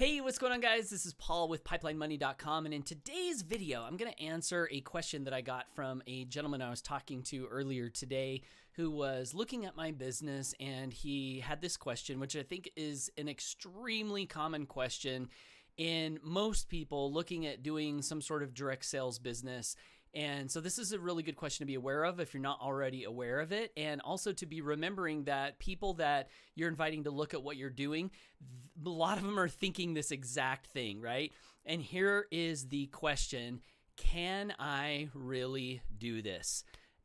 Hey, what's going on, guys? This is Paul with pipelinemoney.com, and in today's video, I'm going to answer a question that I got from a gentleman I was talking to earlier today who was looking at my business, and he had this question, which I think is an extremely common question in most people looking at doing some sort of direct sales business. And so this is a really good question to be aware of if you're not already aware of it, and also to be remembering that people that you're inviting to look at what you're doing, a lot of them are thinking this exact thing, right? And here is the question: can I really do this?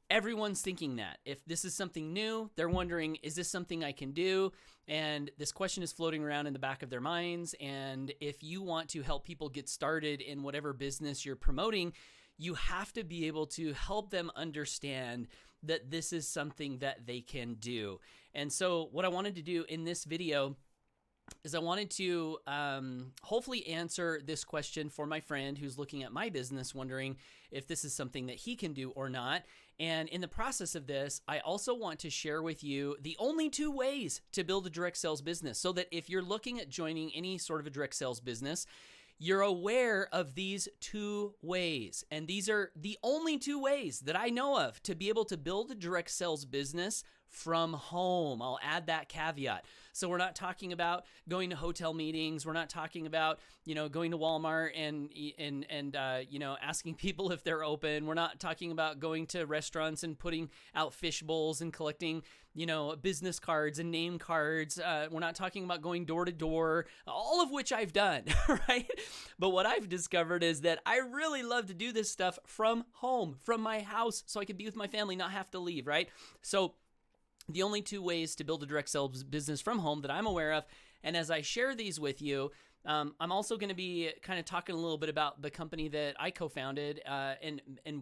Everyone's thinking that. If this is something new, they're wondering, is this something I can do? And this question is floating around in the back of their minds. And if you want to help people get started in whatever business you're promoting, you have to be able to help them understand that this is something that they can do. And so what I wanted to do in this video is I wanted to hopefully answer this question for my friend who's looking at my business, wondering if this is something that he can do or not. And in the process of this, I also want to share with you the only two ways to build a direct sales business, so that if you're looking at joining any sort of a direct sales business, you're aware of these two ways. And these are the only two ways that I know of to be able to build a direct sales business from home. I'll add that caveat. So we're not talking about going to hotel meetings. We're not talking about, going to Walmart and asking people if they're open. We're not talking about going to restaurants and putting out fish bowls and collecting, business cards and name cards. We're not talking about going door to door, all of which I've done, right? But what I've discovered is that I really love to do this stuff from home, from my house, so I can be with my family, not have to leave, right? So the only two ways to build a direct sales business from home that I'm aware of, and as I share these with you, I'm also going to be kind of talking a little bit about the company that I co-founded and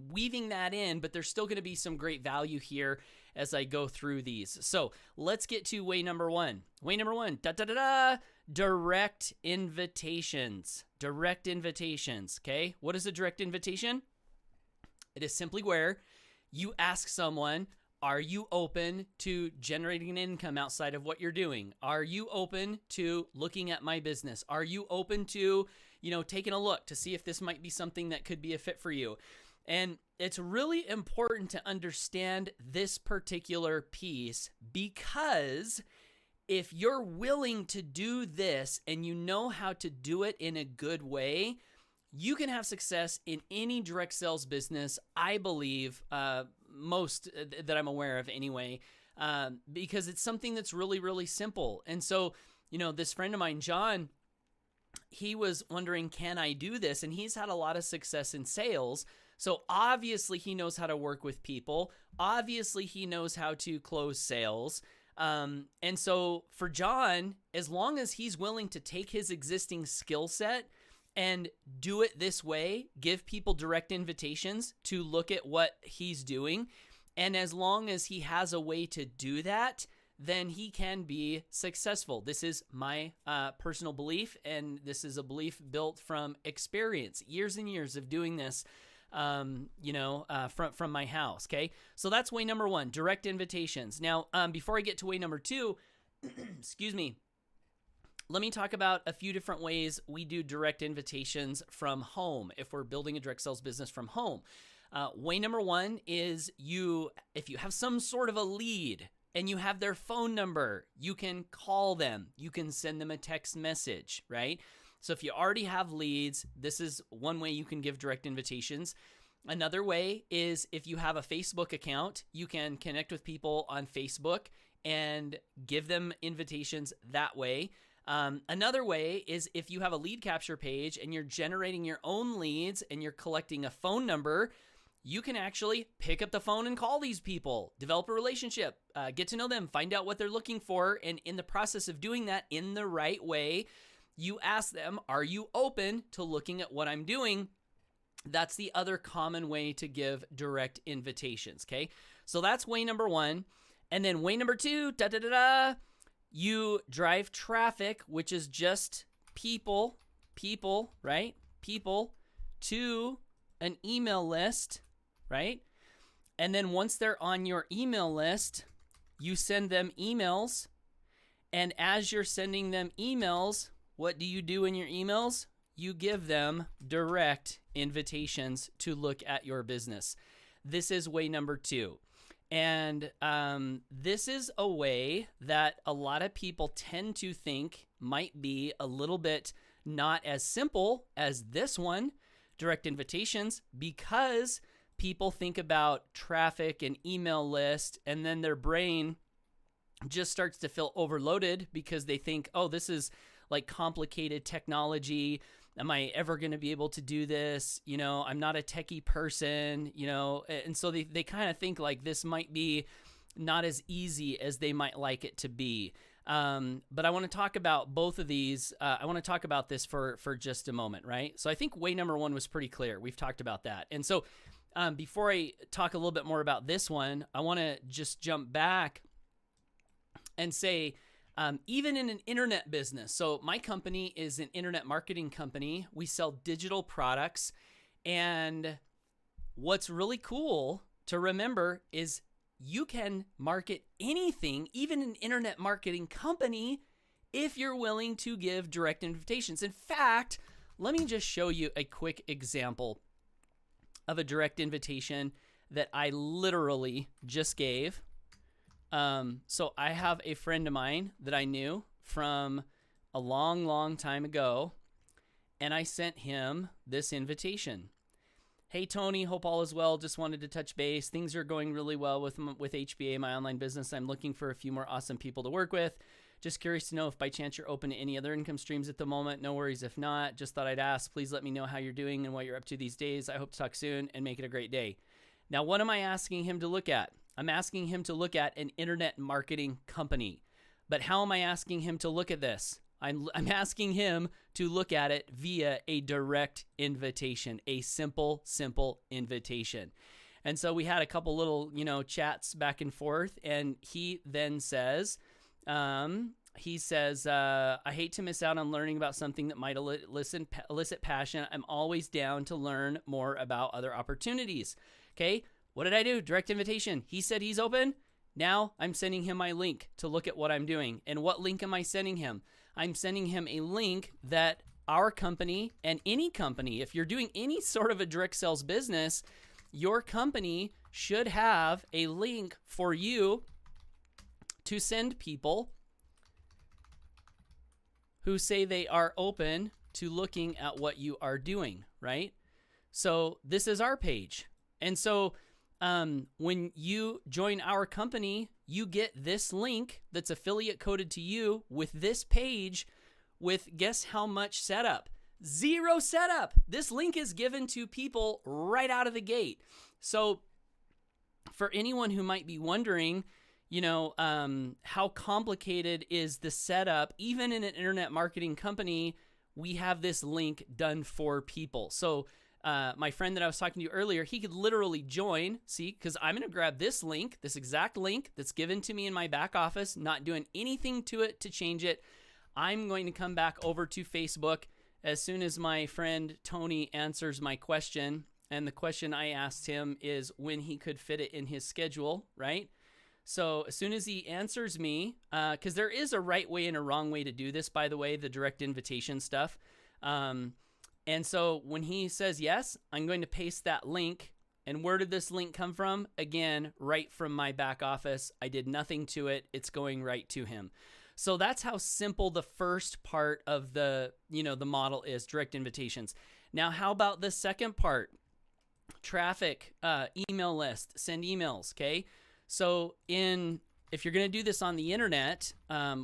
weaving that in, but there's still going to be some great value here as I go through these. So let's get to way number one. Way number one, direct invitations. Direct invitations, okay? What is a direct invitation? It is simply where you ask someone, are you open to generating an income outside of what you're doing? Are you open to looking at my business? Are you open to, taking a look to see if this might be something that could be a fit for you? And it's really important to understand this particular piece, because if you're willing to do this and you know how to do it in a good way, you can have success in any direct sales business, I believe, most that I'm aware of anyway, because it's something that's really, really simple. And so, this friend of mine, John, he was wondering, can I do this? And he's had a lot of success in sales. So obviously he knows how to work with people. Obviously he knows how to close sales. And so for John, as long as he's willing to take his existing skill set and do it this way, give people direct invitations to look at what he's doing, and as long as he has a way to do that, then he can be successful. This is my personal belief, and this is a belief built from experience, years and years of doing this, from my house, okay? So that's way number one, direct invitations. Now, before I get to way number two, excuse me, let me talk about a few different ways we do direct invitations from home if we're building a direct sales business from home. Way number one is if you have some sort of a lead and you have their phone number, you can call them. You can send them a text message, right? So if you already have leads, this is one way you can give direct invitations. Another way is if you have a Facebook account, you can connect with people on Facebook and give them invitations that way. Another way is if you have a lead capture page and you're generating your own leads and you're collecting a phone number, you can actually pick up the phone and call these people, develop a relationship, get to know them, find out what they're looking for. And in the process of doing that in the right way, you ask them, are you open to looking at what I'm doing? That's the other common way to give direct invitations, okay? So that's way number one. And then way number two, you drive traffic, which is just people, right? People to an email list, right? And then once they're on your email list, you send them emails. And as you're sending them emails, what do you do in your emails? You give them direct invitations to look at your business. This is way number 2. And this is a way that a lot of people tend to think might be a little bit not as simple as this one, direct invitations, because people think about traffic and email list, and then their brain just starts to feel overloaded because they think, oh, this is like complicated technology. Am I ever going to be able to do this? You know, I'm not a techie person, you know, and so they kind of think like this might be not as easy as they might like it to be. But I want to talk about both of these. I want to talk about this for just a moment, right? So I think way number 1 was pretty clear. We've talked about that. And so before I talk a little bit more about this one, I want to just jump back and say, even in an internet business, so my company is an internet marketing company. We sell digital products. And what's really cool to remember is you can market anything, even an internet marketing company, if you're willing to give direct invitations. In fact, let me just show you a quick example of a direct invitation that I literally just gave. So I have a friend of mine that I knew from a long, long time ago, and I sent him this invitation. Hey, Tony, hope all is well. Just wanted to touch base. Things are going really well with HBA, my online business. I'm looking for a few more awesome people to work with. Just curious to know if by chance you're open to any other income streams at the moment. No worries if not. Just thought I'd ask. Please let me know how you're doing and what you're up to these days. I hope to talk soon and make it a great day. Now, what am I asking him to look at? I'm asking him to look at an internet marketing company. But how am I asking him to look at this? I'm asking him to look at it via a direct invitation, a simple invitation. And so we had a couple little, chats back and forth, and he then says, I hate to miss out on learning about something that might elicit passion. I'm always down to learn more about other opportunities. Okay, what did I do? Direct invitation. He said he's open. Now I'm sending him my link to look at what I'm doing. And what link am I sending him? I'm sending him a link that our company and any company, if you're doing any sort of a direct sales business, your company should have a link for you to send people who say they are open to looking at what you are doing, right? So this is our page. And so when you join our company, you get this link that's affiliate coded to you with this page with guess how much setup? 0 setup. This link is given to people right out of the gate. So for anyone who might be wondering, how complicated is the setup, even in an internet marketing company, we have this link done for people. So my friend that I was talking to earlier, he could literally join, because I'm going to grab this link, this exact link that's given to me in my back office, not doing anything to it to change it. I'm going to come back over to Facebook as soon as my friend Tony answers my question. And the question I asked him is when he could fit it in his schedule, right? So as soon as he answers me, because there is a right way and a wrong way to do this, by the way, the direct invitation stuff. And so when he says yes, I'm going to paste that link. And where did this link come from? Again, right from my back office. I did nothing to it. It's going right to him. So that's how simple the first part of the model is, direct invitations. Now, how about the second part? Traffic, email list, send emails, okay? So if you're going to do this on the internet,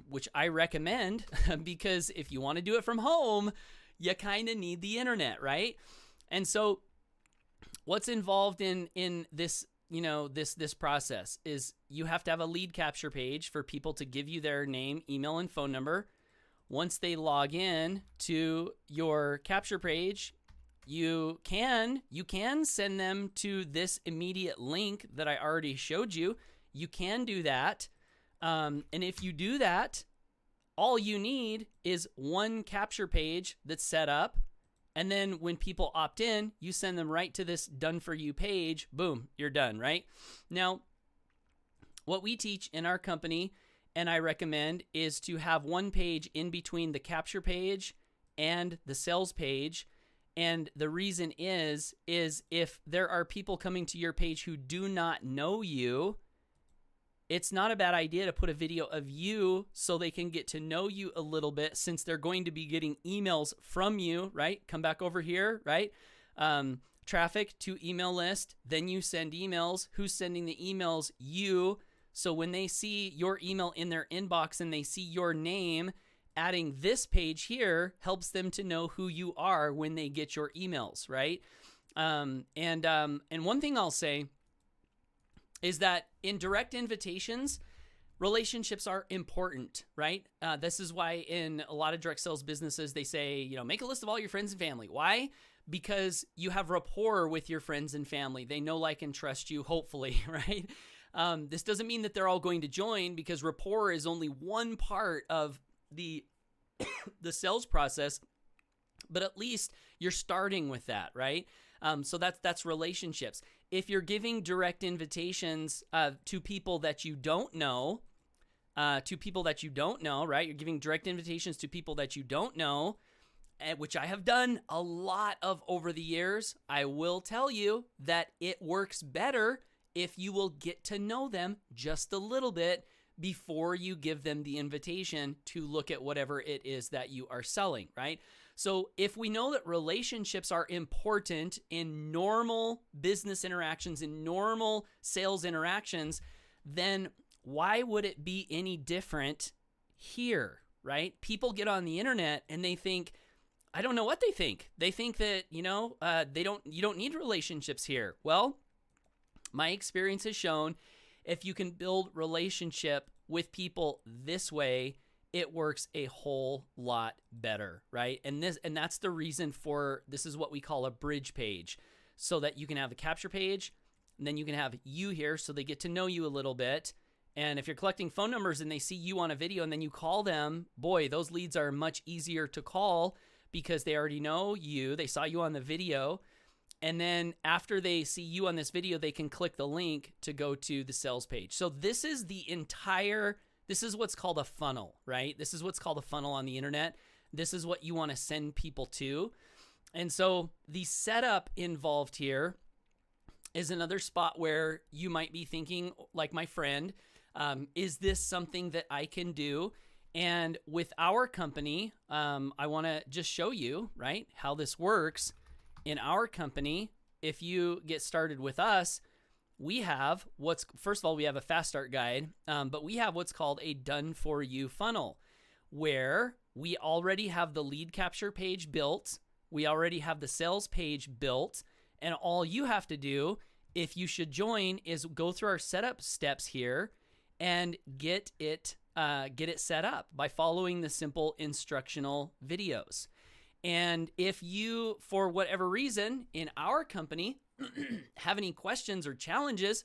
which I recommend, because if you want to do it from home, you kind of need the internet, right? And so what's involved in this, this process is you have to have a lead capture page for people to give you their name, email, and phone number. Once they log in to your capture page, you can send them to this immediate link that I already showed you. You can do that. And if you do that, all you need is one capture page that's set up. And then when people opt in, you send them right to this done for you page. Boom, you're done, right? Now, what we teach in our company, and I recommend is to have one page in between the capture page and the sales page. And the reason is if there are people coming to your page who do not know you, it's not a bad idea to put a video of you so they can get to know you a little bit, since they're going to be getting emails from you, right? Come back over here, right? Traffic to email list. Then you send emails. Who's sending the emails? You. So when they see your email in their inbox and they see your name, adding this page here helps them to know who you are when they get your emails, right? And one thing I'll say is that in direct invitations, relationships are important, right? This is why in a lot of direct sales businesses, they say, make a list of all your friends and family. Why? Because you have rapport with your friends and family. They know, like, and trust you, hopefully, right? This doesn't mean that they're all going to join, because rapport is only one part of the sales process, but at least you're starting with that, right? So that's relationships. If you're giving direct invitations to people that you don't know, right? You're giving direct invitations to people that you don't know, which I have done a lot of over the years. I will tell you that it works better if you will get to know them just a little bit before you give them the invitation to look at whatever it is that you are selling, right? So if we know that relationships are important in normal business interactions, in normal sales interactions, then why would it be any different here, right? People get on the internet and they think, I don't know what they think. They think that, you don't need relationships here. Well, my experience has shown if you can build relationship with people this way, it works a whole lot better, right? And that's the reason for this is what we call a bridge page, so that you can have a capture page, and then you can have you here so they get to know you a little bit. And if you're collecting phone numbers and they see you on a video and then you call them, boy, those leads are much easier to call because they already know you. They saw you on the video. And then after they see you on this video, they can click the link to go to the sales page. So this is what's called a funnel, right? This is what's called a funnel on the internet. This is what you want to send people to. And so the setup involved here is another spot where you might be thinking, like my friend, is this something that I can do? And with our company, I want to just show you, right, how this works. In our company, if you get started with us, we have first of all, we have a fast start guide, but we have what's called a done for you funnel, where we already have the lead capture page built. We already have the sales page built. And all you have to do, if you should join, is go through our setup steps here and get it set up by following the simple instructional videos. And if you, for whatever reason, in our company, have any questions or challenges,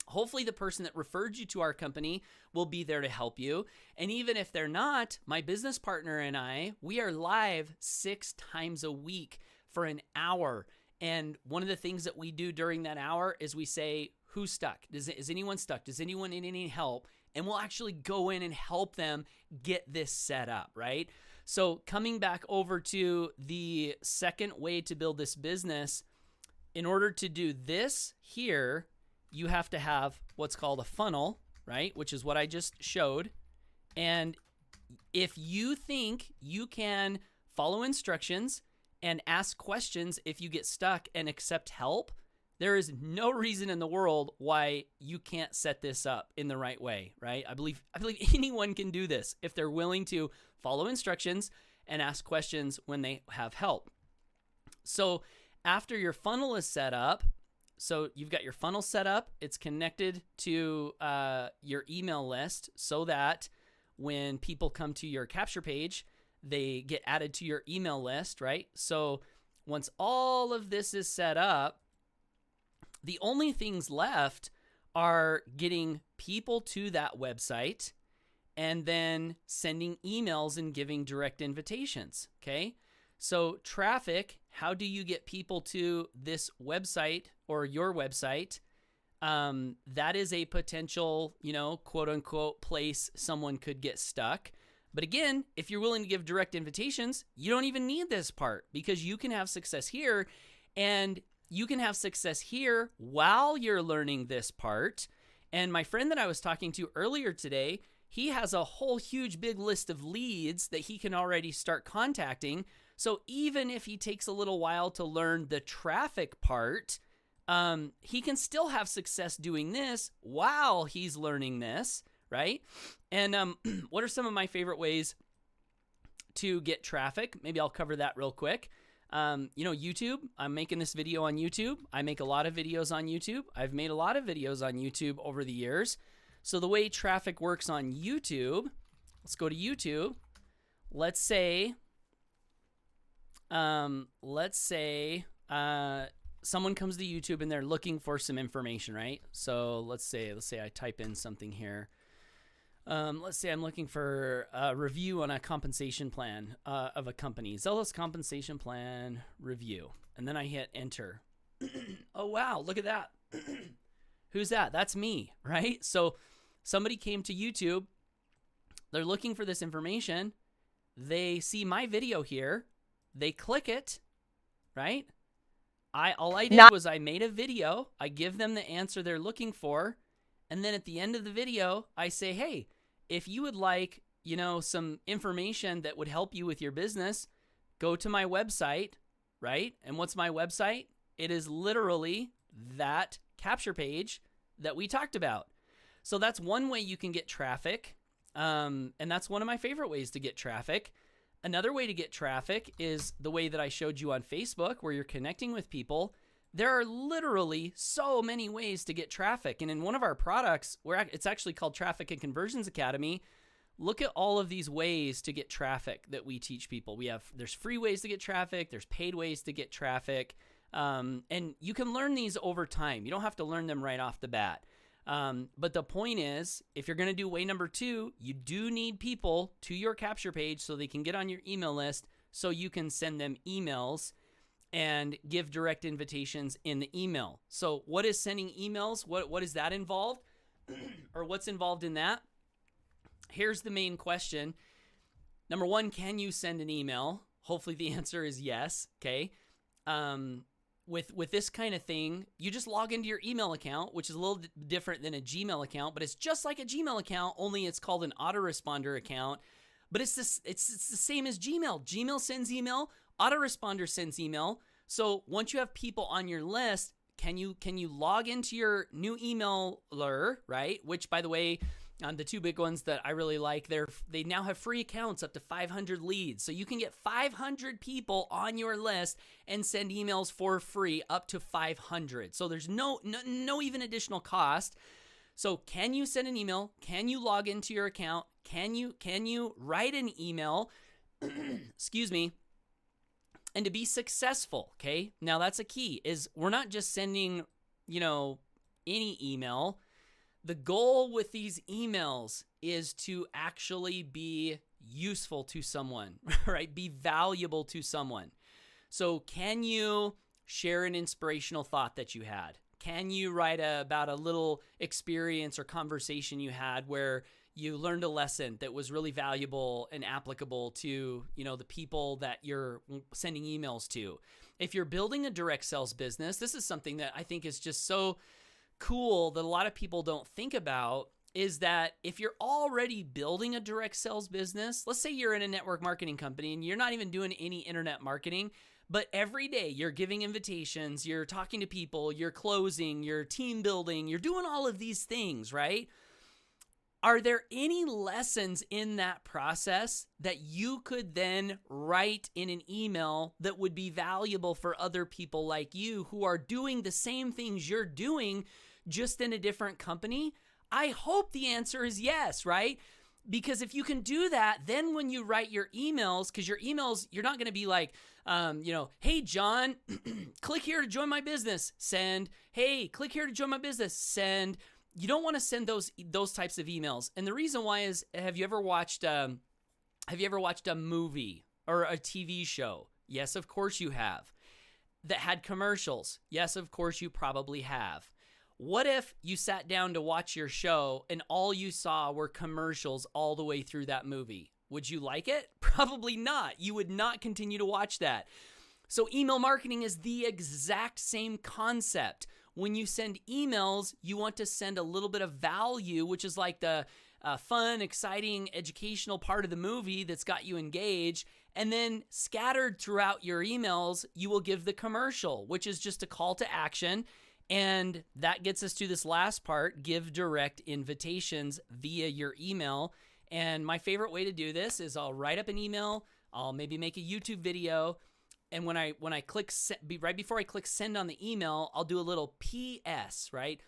hopefully the person that referred you to our company will be there to help you. And even if they're not, my business partner and we are live 6 times a week for an hour. And one of the things that we do during that hour is we say, who's stuck? Is anyone stuck? Does anyone need any help? And we'll actually go in and help them get this set up, right? So coming back over to the second way to build this business, in order to do this here, you have to have what's called a funnel, right? Which is what I just showed. And if you think you can follow instructions and ask questions if you get stuck and accept help, there is no reason in the world why you can't set this up in the right way, right? I believe anyone can do this if they're willing to follow instructions and ask questions when they have help. So after your funnel is set up, so you've got your funnel set up, it's connected to your email list so that when people come to your capture page, they get added to your email list, right? So once all of this is set up, the only things left are getting people to that website and then sending emails and giving direct invitations, okay? So traffic, how do you get people to this website or your website? that is a potential, quote unquote place someone could get stuck. But again, if you're willing to give direct invitations, you don't even need this part, because you can have success here, and you can have success here while you're learning this part. And my friend that I was talking to earlier today, he has a whole huge big list of leads that he can already start contacting. So even if he takes a little while to learn the traffic part, he can still have success doing this while he's learning this, right? And what are some of my favorite ways to get traffic? Maybe I'll cover that real quick. YouTube, I'm making this video on YouTube. I make a lot of videos on YouTube. I've made a lot of videos on YouTube over the years. So the way traffic works on YouTube, let's go to YouTube. Let's say someone comes to YouTube and they're looking for some information, right? So let's say I type in something here. Let's say I'm looking for a review on a compensation plan of a company. Zealous compensation plan review. And then I hit enter. Oh, wow. Look at that. Who's that? That's me, right? So somebody came to YouTube. They're looking for this information. They see my video here. They click it, right? All I did was I made a video. I give them the answer they're looking for. And then at the end of the video, I say, hey, if you would like, some information that would help you with your business, go to my website, right? And what's my website? It is literally that capture page that we talked about. So that's one way you can get traffic. And that's one of my favorite ways to get traffic. Another way to get traffic is the way that I showed you on Facebook, where you're connecting with people. There are literally so many ways to get traffic. And in one of our products, it's actually called Traffic and Conversions Academy, look at all of these ways to get traffic that we teach people. There's free ways to get traffic. There's paid ways to get traffic. And you can learn these over time. You don't have to learn them right off the bat. But the point is, if you're going to do way number 2, you do need people to your capture page so they can get on your email list, so you can send them emails and give direct invitations in the email. So what is sending emails? What is that involved? Or what's involved in that? Here's the main question. Number 1, can you send an email? Hopefully the answer is yes, okay? With this kind of thing, you just log into your email account, which is a little different than a Gmail account, but it's just like a Gmail account, only it's called an autoresponder account. But it's the same as Gmail. Gmail sends email, autoresponder sends email. So once you have people on your list, can you log into your new emailer, right? Which, by the way, the 2 big ones that I really like, they now have free accounts up to 500 leads. So you can get 500 people on your list and send emails for free up to 500. So there's no even additional cost. So can you send an email? Can you log into your account? Can you write an email? Excuse me. And to be successful, okay? Now that's a key, is we're not just sending, any email. The goal with these emails is to actually be useful to someone, right? Be valuable to someone. So can you share an inspirational thought that you had? Can you write about a little experience or conversation you had where you learned a lesson that was really valuable and applicable to, the people that you're sending emails to? If you're building a direct sales business, this is something that I think is just so cool that a lot of people don't think about, is that if you're already building a direct sales business, let's say you're in a network marketing company and you're not even doing any internet marketing, but every day you're giving invitations, you're talking to people, you're closing, you're team building, you're doing all of these things, right? Are there any lessons in that process that you could then write in an email that would be valuable for other people like you who are doing the same things you're doing, just in a different company? I hope the answer is yes, right? Because if you can do that, then when you write your emails, because your emails, you're not going to be like, hey, John, click here to join my business. Send. Hey, click here to join my business. Send. You don't want to send those types of emails. And the reason why is, have you ever watched a movie or a TV show? Yes, of course you have. That had commercials? Yes, of course you probably have. What if you sat down to watch your show and all you saw were commercials all the way through that movie? Would you like it? Probably not. You would not continue to watch that. So email marketing is the exact same concept. When you send emails, you want to send a little bit of value, which is like the fun, exciting, educational part of the movie that's got you engaged. And then scattered throughout your emails, you will give the commercial, which is just a call to action. And that gets us to this last part, give direct invitations via your email. And my favorite way to do this is I'll write up an email, I'll maybe make a YouTube video, and when I click right before I click send on the email, I'll do a little PS, right?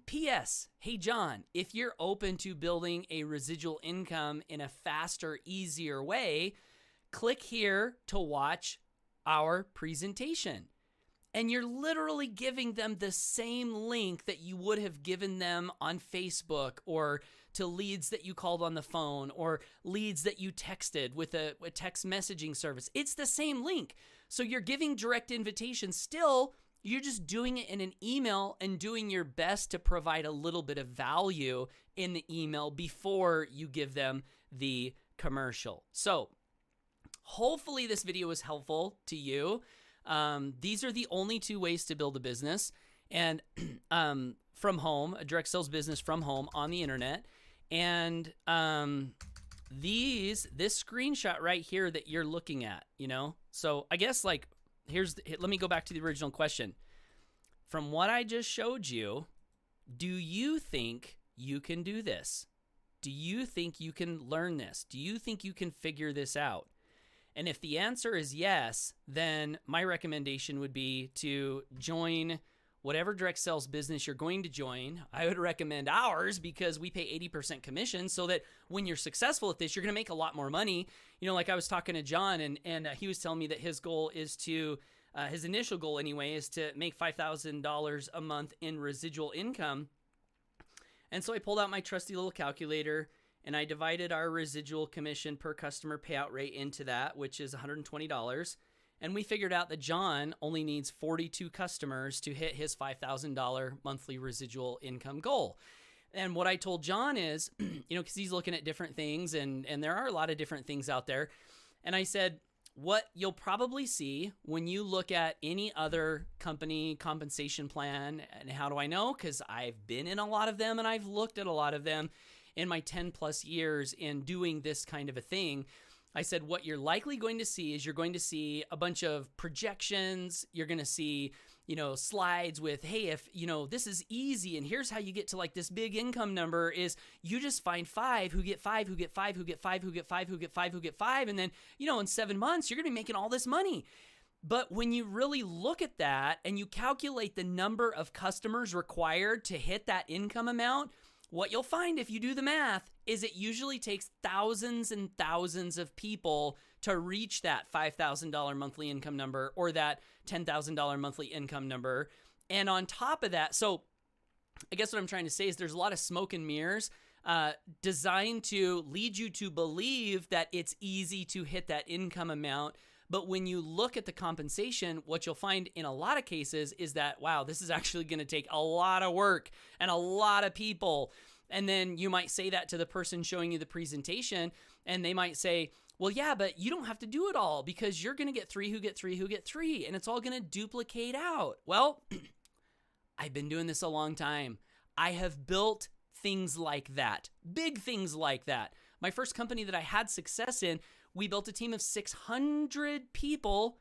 PS, hey John, if you're open to building a residual income in a faster, easier way, click here to watch our presentation. And you're literally giving them the same link that you would have given them on Facebook, or to leads that you called on the phone, or leads that you texted with a text messaging service. It's the same link. So you're giving direct invitation. Still, you're just doing it in an email and doing your best to provide a little bit of value in the email before you give them the commercial. So hopefully this video was helpful to you. These are the only two ways to build a business, and from home, a direct sales business from home on the internet. And this screenshot right here that you're looking at, so I guess like let me go back to the original question. From what I just showed you, do you think you can do this? Do you think you can learn this? Do you think you can figure this out? And if the answer is yes, then my recommendation would be to join whatever direct sales business you're going to join. I would recommend ours because we pay 80% commission, so that when you're successful at this, you're going to make a lot more money. Like I was talking to John, and he was telling me that his goal is to, his initial goal anyway, is to make $5,000 a month in residual income. And so I pulled out my trusty little calculator, and I divided our residual commission per customer payout rate into that, which is $120. And we figured out that John only needs 42 customers to hit his $5,000 monthly residual income goal. And what I told John is, because he's looking at different things, and there are a lot of different things out there. And I said, what you'll probably see when you look at any other company compensation plan, and how do I know? Because I've been in a lot of them and I've looked at a lot of them in my 10 plus years in doing this kind of a thing. I said, what you're likely going to see is you're going to see a bunch of projections. You're going to see, slides with, hey, if, this is easy, and here's how you get to like this big income number is you just find 5 who get 5, who get 5, who get 5, who get 5, who get 5, who get 5. And then, in 7 months, you're going to be making all this money. But when you really look at that and you calculate the number of customers required to hit that income amount, what you'll find if you do the math is it usually takes thousands and thousands of people to reach that $5,000 monthly income number, or that $10,000 monthly income number. And on top of that, so I guess what I'm trying to say is there's a lot of smoke and mirrors designed to lead you to believe that it's easy to hit that income amount. But when you look at the compensation, what you'll find in a lot of cases is that, wow, this is actually going to take a lot of work and a lot of people. And then you might say that to the person showing you the presentation, and they might say, well, yeah, but you don't have to do it all because you're going to get 3 who get 3 who get 3, and it's all going to duplicate out. Well, I've been doing this a long time. I have built things like that, big things like that. My first company that I had success in, we built a team of 600 people,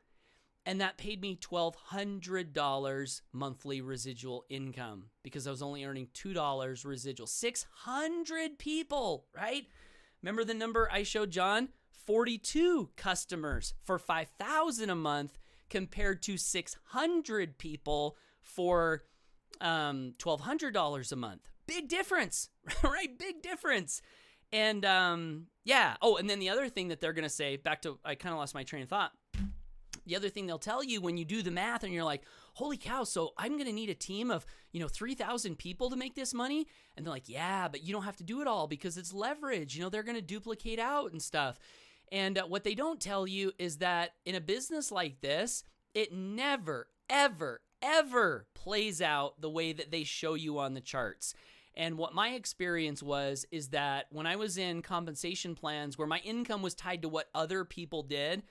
and that paid me $1,200 monthly residual income because I was only earning $2 residual. 600 people, right? Remember the number I showed John? 42 customers for $5,000 a month compared to 600 people for $1,200 a month. Big difference, right? Big difference. And yeah. Oh, and then the other thing that they're going to say, back to, I kind of lost my train of thought. The other thing they'll tell you when you do the math and you're like, holy cow, so I'm going to need a team of, 3,000 people to make this money. And they're like, yeah, but you don't have to do it all because it's leverage. They're going to duplicate out and stuff. And what they don't tell you is that in a business like this, it never, ever, ever plays out the way that they show you on the charts. And what my experience is that when I was in compensation plans where my income was tied to what other people did,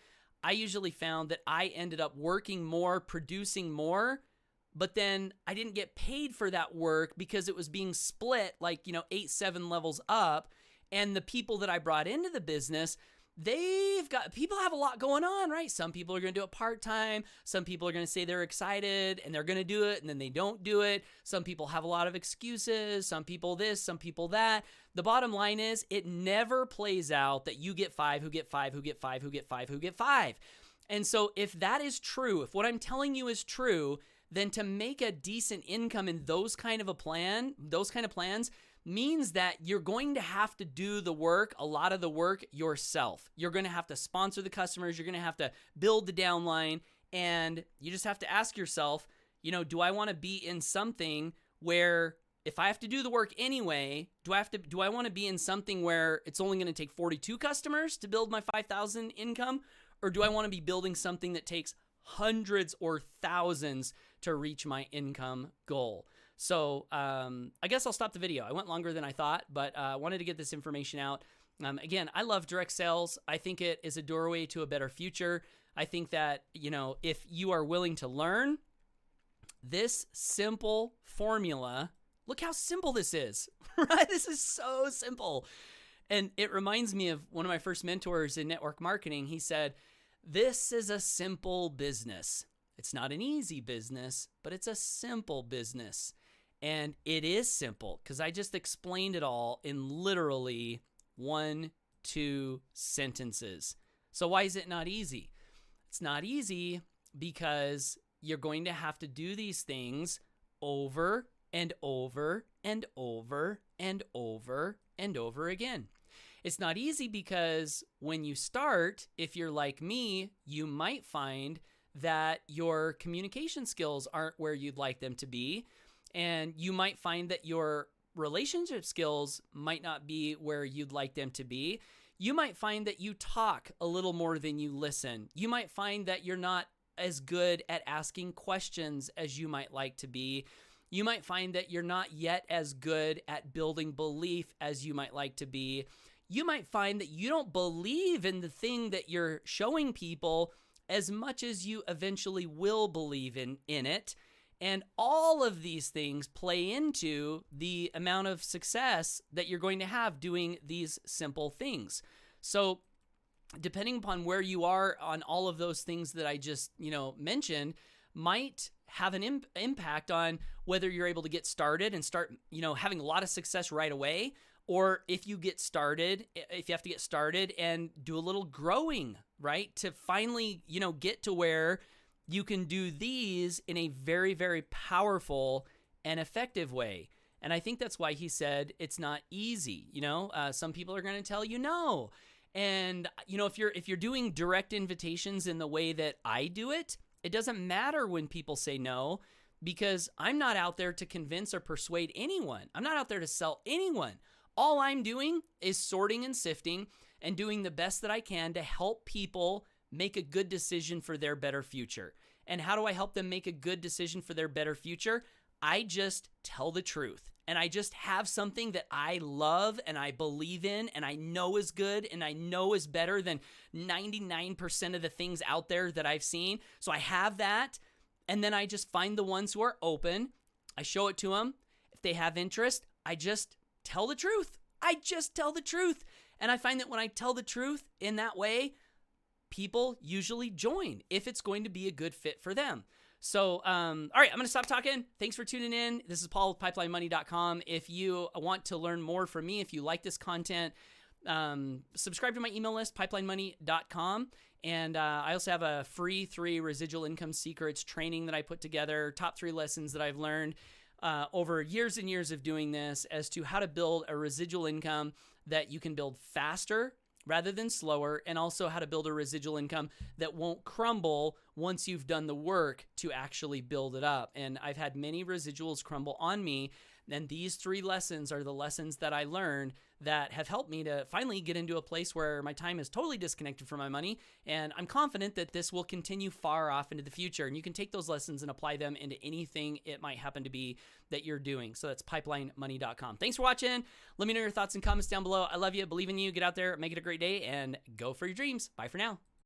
I usually found that I ended up working more, producing more, but then I didn't get paid for that work because it was being split like, 8, 7 levels up. And the people that I brought into the business, people have a lot going on, right? Some people are going to do it part-time. Some people are going to say they're excited and they're going to do it and then they don't do it. Some people have a lot of excuses. Some people this, some people that. The bottom line is it never plays out that you get 5, who get 5, who get 5, who get 5, who get 5. And so if that is true, if what I'm telling you is true, then to make a decent income in those kind of plans means that you're going to have to do a lot of the work yourself. You're going to have to sponsor the customers. You're going to have to build the downline. And you just have to ask yourself, do I want to be in something where if I have to do the work anyway, do I want to be in something where it's only going to take 42 customers to build my 5,000 income? Or do I want to be building something that takes hundreds or thousands to reach my income goal? So I guess I'll stop the video. I went longer than I thought, but I wanted to get this information out. Again, I love direct sales. I think it is a doorway to a better future. I think that, if you are willing to learn this simple formula, look how simple this is, right? This is so simple. And it reminds me of one of my first mentors in network marketing. He said, this is a simple business. It's not an easy business, but it's a simple business. And it is simple because I just explained it all in literally 1-2 sentences. So why is it not easy? It's not easy because you're going to have to do these things over and over and over and over and over again. It's not easy because when you start, if you're like me, you might find that your communication skills aren't where you'd like them to be. And you might find that your relationship skills might not be where you'd like them to be. You might find that you talk a little more than you listen. You might find that you're not as good at asking questions as you might like to be. You might find that you're not yet as good at building belief as you might like to be. You might find that you don't believe in the thing that you're showing people as much as you eventually will believe in it. And all of these things play into the amount of success that you're going to have doing these simple things. So depending upon where you are on all of those things that I just, mentioned, might have an impact on whether you're able to get started and start, having a lot of success right away, or if you have to get started and do a little growing, right? To finally, get to where you can do these in a very, very powerful and effective way. And I think that's why he said it's not easy. Some people are going to tell you no. And, if you're doing direct invitations in the way that I do it, it doesn't matter when people say no, because I'm not out there to convince or persuade anyone. I'm not out there to sell anyone. All I'm doing is sorting and sifting and doing the best that I can to help people make a good decision for their better future. And how do I help them make a good decision for their better future? I just tell the truth. And I just have something that I love and I believe in and I know is good and I know is better than 99% of the things out there that I've seen. So I have that. And then I just find the ones who are open. I show it to them. If they have interest, I just tell the truth. I just tell the truth. And I find that when I tell the truth in that way, people usually join if it's going to be a good fit for them. So, all right, I'm going to stop talking. Thanks for tuning in. This is Paul with PipelineMoney.com. If you want to learn more from me, if you like this content, subscribe to my email list, PipelineMoney.com. And I also have a free 3 residual income secrets training that I put together, top 3 lessons that I've learned over years and years of doing this as to how to build a residual income that you can build faster rather than slower, and also how to build a residual income that won't crumble once you've done the work to actually build it up. And I've had many residuals crumble on me, And these 3 lessons are the lessons that I learned that have helped me to finally get into a place where my time is totally disconnected from my money. And I'm confident that this will continue far off into the future. And you can take those lessons and apply them into anything it might happen to be that you're doing. So that's pipelinemoney.com. Thanks for watching. Let me know your thoughts and comments down below. I love you. Believe in you. Get out there, make it a great day, and go for your dreams. Bye for now.